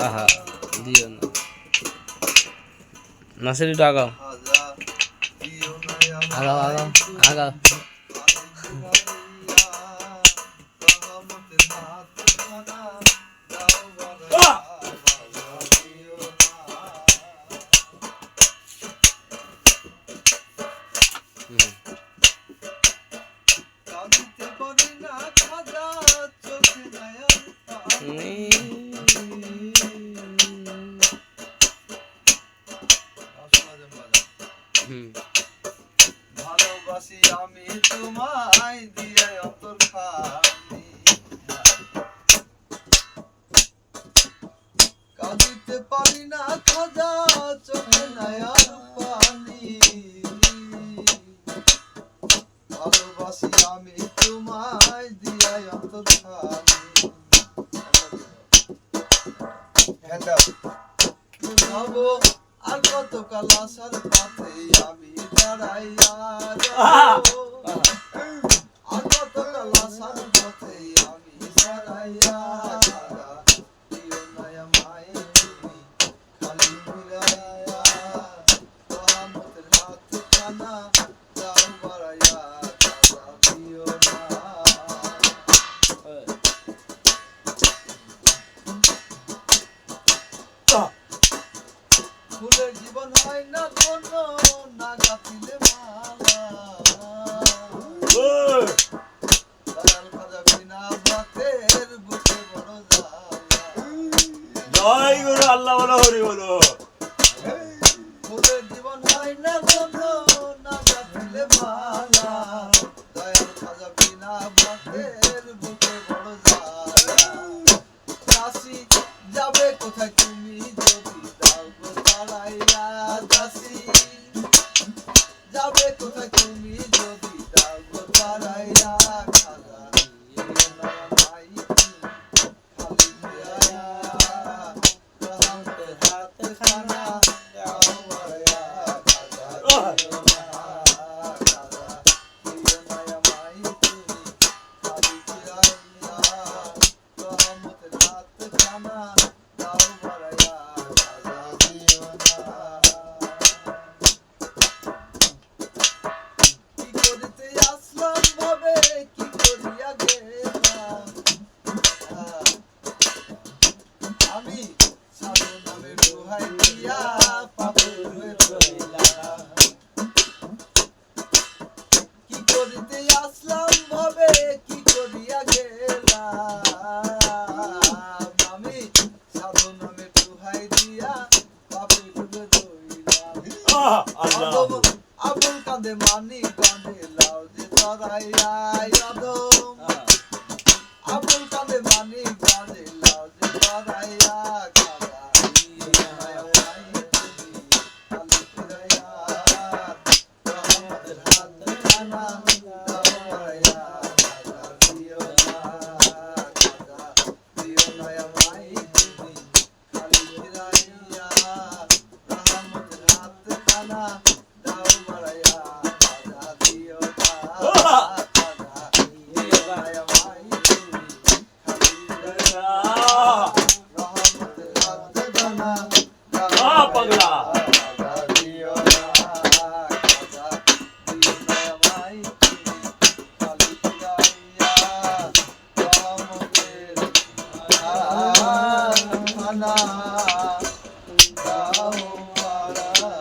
আহা দিও না নাসির একটু আগাও আগাও আগাও আগাও ভালোবাসি আমি তোমায় দিয়ে অন্তর খানি কাঁদিতে পারি না খাজা চোখে নাই আর পানি ভালোবাসি আমি তোমায় দিয়ে অন্তর খানি ভাবো আর কত কাল আসার পথে আমি দাঁড়াইয়া আর কত কাল আসার পথে আমি দাঁড়াইয়া দিও না আমায় তুমি খালি মিলাইয়া রহমতের হাত খানা দাও বাড়াইয়া দাদা দিও না ফুলের জীবন হয় না কোনো না গাঁথিলে মালা দয়াল খাজা বিনা ভাতের বুকে বড় জ্বালা জয় গুরু আল্লাহ বলো হরি বলো ফুলের জীবন হয় না কোনো না গাঁথিলে মালা দয়াল খাজা বিনা ভাতের বুকে বড় জ্বালা কাশি যাবে কোথায় তুমি যদি দাও গো তাড়াইয়া দাসী যাবে কোথায় তুমি যদি দাও গো তাড়াইয়া খাজা দিও না আমায় খালি ফিরাইয়া রহমতের হাত খানা দাও বাড়াইয়া খাজা দিও না খাজা দিও না আমায় তুমি খালি ফিরাইয়া রহমতের হাত খানা দাও বাড়াইয়া খাজা দিও না কি করিতে আসলাম ভাবে কি করিয়া গেলাম আমি সাধু নামে দোহাই দিয়া পাপে হয়ে রইলাম কি করিতে আসলাম ভাবে কি করিয়া গেলাম আমি সাধু নামে দোহাই দিয়া পাপে ডুবে রইলাম আবুল কাঁদে মানি কাঁদে লাউ যে তারাইয়া আদম আবুল কাঁদে মানি কাঁদে লাউ যে তারাইয়া খাজা দিও না আমায় তুমি খালি ফিরাইয়া রহমতের হাত খানা দাও বাড়াইয়া খাজা দিও না খাজা দিও না আমায় তুমি খালি ফিরাইয়া রহমতের হাত খানা দাও বাড়াইয়া খাজা দিও না খাজা দিও না আমায় তুমি খালি ফিরাইয়া রহমতের হাত খানা দাও পাগলা খাজা দিও না খাজা দিও না আমায় তুমি খালি ফিরাইয়া রহমতের হাত খানা দাও বাড়াইয়া